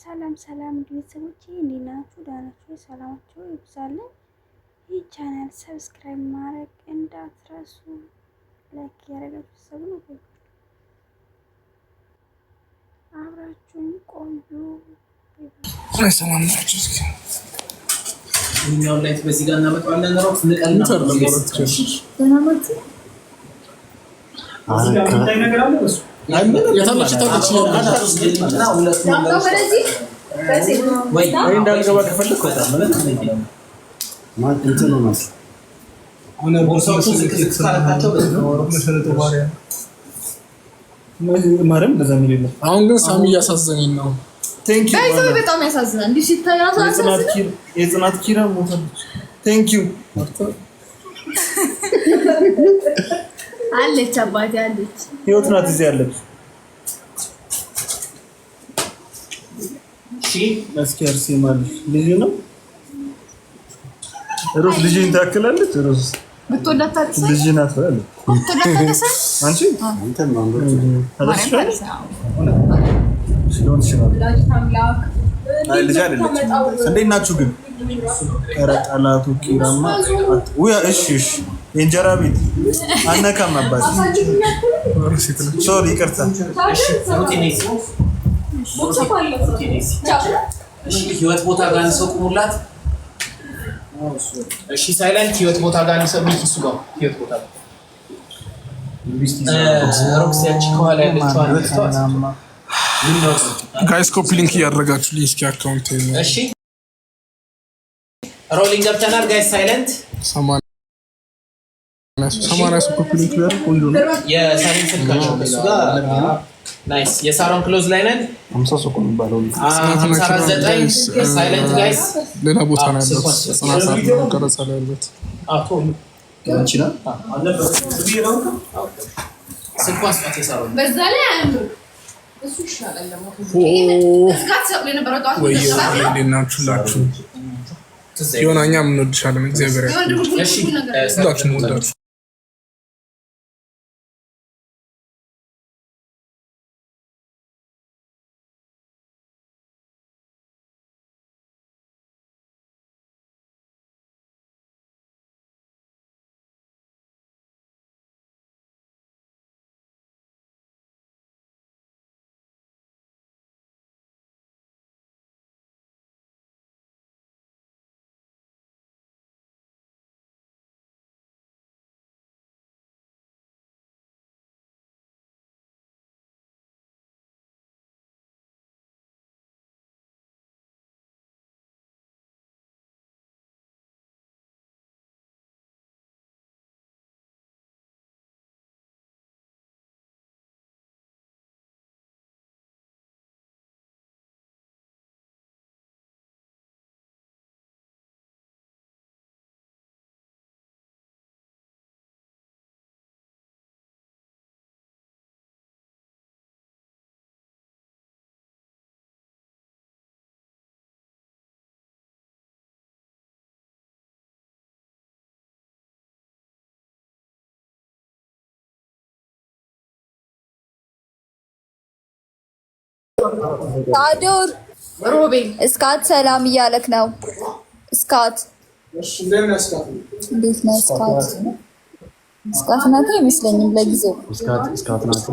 ሰላም ሰላም ቤተሰቦቼ እንዴት ናችሁ? ደህና ናችሁ? ሰላማችሁ ይብዛልኝ። ይህ ቻናል ሰብስክራይብ ማድረግ እንዳትረሱ፣ ላይክ ያደረጋችሁ ሰብ ነው። አብራችሁን ቆዩ። ሰላም ናችሁ? እኛው ላይ በዚህ ጋር እናመጣዋለን ነው ፍንቀልና እንዳልገባ ከፈለክ አሁን ግን ሳሚ እያሳዘነኝ ነው። በጣም ያሳዝናል። እንዲህ ሲታይ የጽናት ኪራ ሞታለች። ቴንክ ዩ አለች አባቴ አለች። ህይወት ናት እዚህ ያለች። እስኪ አርሴማል ልጅ ነው ሮስ ልጅን ታክላለች። ሮስ ብትወዳታለች ልጅ ናት አይደል? ብትወዳታለች አንቺ አንተ ማን ነው? ሲሆን ይችላል። አይ ልጅ አይደለች። እንዴት ናችሁ ግን? ኧረ ጠላቱ ኪራማ ወይ እሺ እሺ የእንጀራ ቤት አነካም አባት ሶሪ ይቅርታ። እሺ ህይወት ቦታ ጋር ሰው ቁሙላት። እሺ ሳይለንት ህይወት ቦታ ጋር ሰው ሚኪሱ ጋር ህይወት ቦታ ሮክስ ያቺ ከኋላ ያለችው ጋይስ ኮፒ ሊንክ እያደረጋችሁ ሊንክ አካውንት እሺ ሮሊንግ ገብተናል ጋይስ ሳይለንት 80 ኮፒ ሊንክ ያደርጉ ቆንጆ ነው። የሳይለንት ስልካቸው እሱ ጋር ናይስ። የሳሮን ክሎዝ ላይ ነን 50 ሰው ነው ባለው 59 ሳይለንት ጋይስ ሌላ ቦታ ነው ያለው። 90 ነው ቀረጻ ላይ ያለው አቶ አንቺና ስልኳን ስፋት የሳሮን በዛ ላይ አያምሩ እሱ ይሻላል ደግሞ እስካት ሰብለ ነበር ጋር ወይ እናችሁላችሁ የሆነ እኛም እንወድሻለን። እግዚአብሔር ያክብር። እሺ ሁላችሁም ወዳችሁ ታዶር ሮቤል እስካት ሰላም እያለክ ነው። እስካት እንዴት ነው? እስካት ናት አይመስለኝም ለጊዜው። እስካት ናት።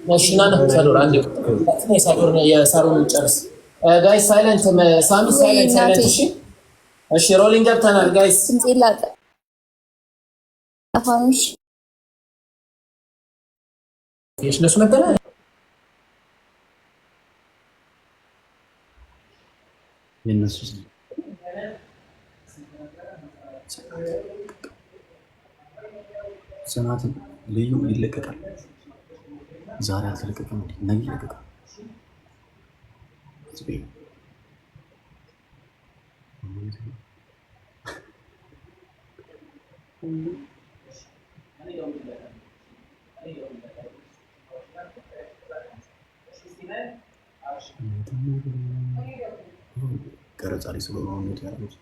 ማሽና ነው ታዶር አንዴ ሳዶር የሳሮን ጨርስ ጋይስ ሳይለንት ሳሚ ሳይለንት እሺ ሮሊንግ ገብተናል ጋይስ እንጽላጣ አፋንሽ የሽነሱ ነበር የነሱ ጽናትን ልዩ ይለቀቃል። ዛሬ አልተለቀቀም፣ ነገ ይለቀቃል። ቀረጻ ላይ ስለሆነ ነው ያሉት።